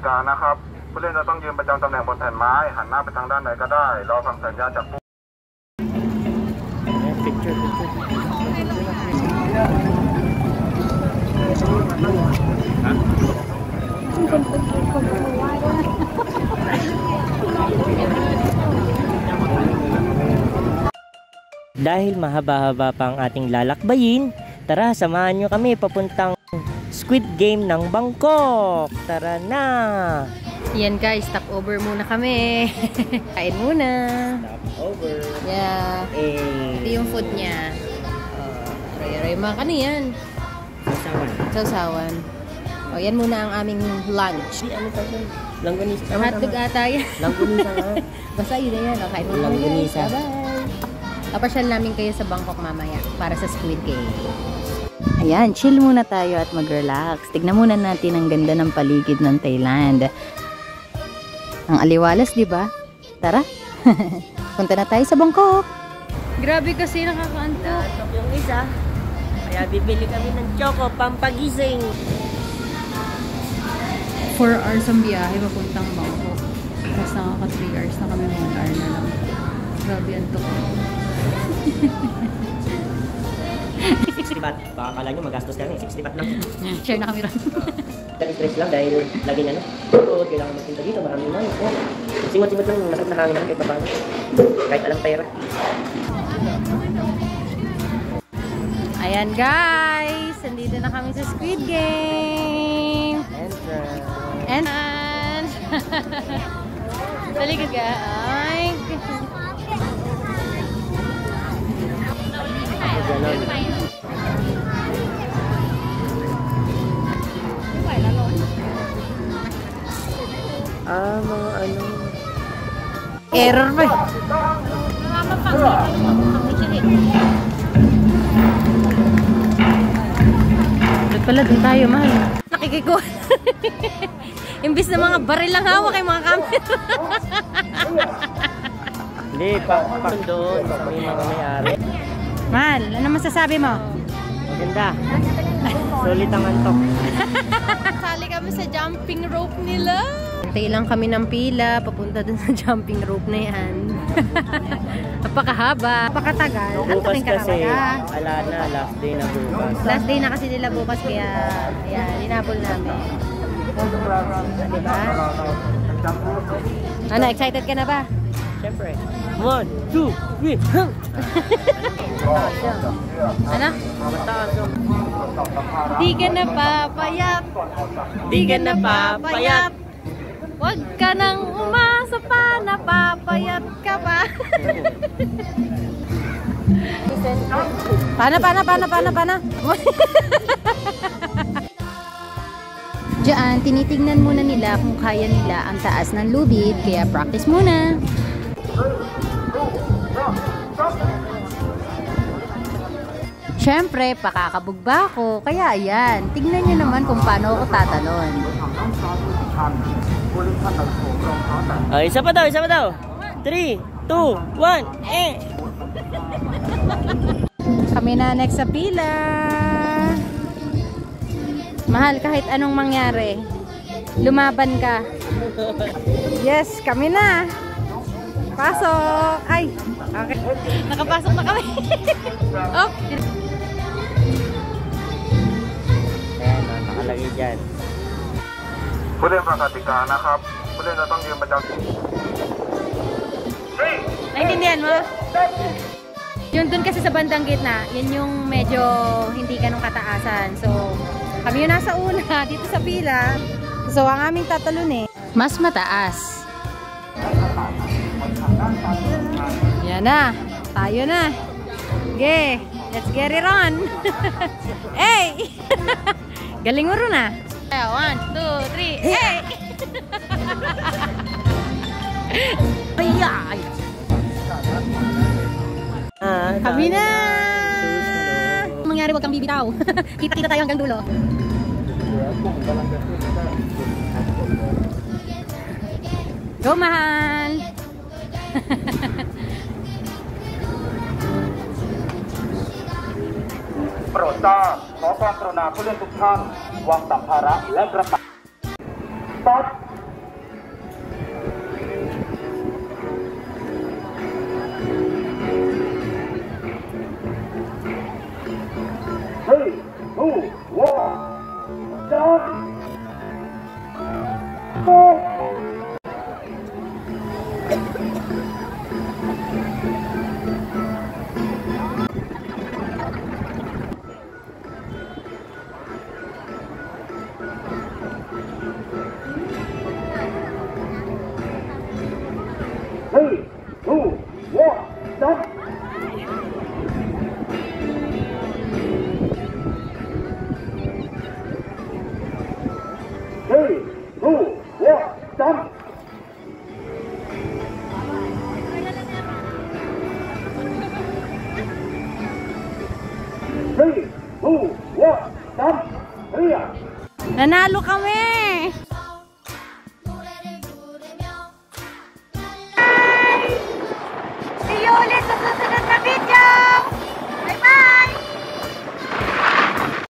ติกานะครับผู้เล่นจะต้องยืนประจำตำแหน่งบนแผ่นไม้หันหน้าไปทางด้านไหนก็ได้รอฟังสัญญาณจากผู้Dahil mahaba-haba pa ang ating lalakbayin, tara samahan nyo kami papuntang Squid Game ng Bangkok. Tara na! Yan guys, stop over muna kami. Kain muna. Stop over. Yeah. Ito yung food niya. Aray-aray mga yan. Sausawan. Sausawan. O, yan muna ang aming lunch. Ano pa yun? Langganisa. Hotdog ata yan. Langganisa nga. Basta yun na yan. O, kain muna. Langganisa. Bye-bye. Papasyal namin kayo sa Bangkok mamaya para sa Squid Game. Ayan, chill muna tayo at mag-relax. Tignan muna natin ang ganda ng paligid ng Thailand. Ang aliwalas, di ba? Tara. Punta na tayo sa Bangkok. Grabe kasi nakakaantok. Antok yung isa. Kaya bibili kami ng choco pampagising. 4 hours ang biyahe papuntang Bangkok. Tapos nakaka 3 hours na kami, 1 hour na lang. Grabe antok. 60 baht. Baka kala nyo magastos kami. 60 baht lang. Share na kami ron. Stress lang dahil lagi na no. Kailangan magpunta dito. Maraming na. Simot-simot lang. Masarap na hangin lang kahit paano. Kahit alang pera. Ayan guys. Nandito na kami sa Squid Game. Entrance. Talikod ka. Ay. Mga ano. Error ba? Doon pala, doon tayo, mahal. Nakikiko. Imbis na mga baril lang hawak ay mga camera. Hindi, pa doon. May mga may-ari. Mahal, ano masasabi mo? Maganda. Sulit ang antok. Sali kami sa jumping rope nila. Hintay lang kami ng pila, papunta dun sa jumping rope na yan. Napakahaba, napakatagal. Bukas kasi, ala na, last day na bukas. Last day na kasi nila bukas, kaya yan, linabol namin. Diba? Ano, excited ka na ba? Siyempre. 1, 2, 3, Ano? mataas yung. Di ka na papayat. Di ka na papayat. Huwag ka nang umasa pa, napapayat ka pa. Paano? Diyan, tinitignan muna nila kung kaya nila ang taas ng lubid, kaya practice muna. Siyempre, pakakabugba ako, kaya ayan, tignan nyo naman kung paano ako tatalon. Isa pa daw. 3, 2, 1, eh! Kami na next sa pila. Mahal, kahit anong mangyari, lumaban ka. Yes, kami na. Pasok. Ay, okay. Nakapasok na kami. Oh. Ayan, nakalagay dyan.ผู้เล่นประกาศกติกานะครับผู้เล่นจะต้องยืนประจำ Naintindihan mo? Yun dun kasi sa bandang gitna, yun yung medyo hindi ganong kataasan. So, kami yung nasa una, dito sa pila. So, ang aming tatalon mas mataas. Yan na. Tayo na. Okay. Let's get it on. Hey! Galing mo rin ah. 1, 2, 3, hey! Ayay! Kami na! Mangyari, wag kang bibitaw. Kita-kita tayo hanggang dulo. Go, mahal!โปรดทราบขอความกรุณาผู้เล่นทุกท่านวางสัมภาระและกระเป๋า Nanalo kami! See you ulit sa susunod na video!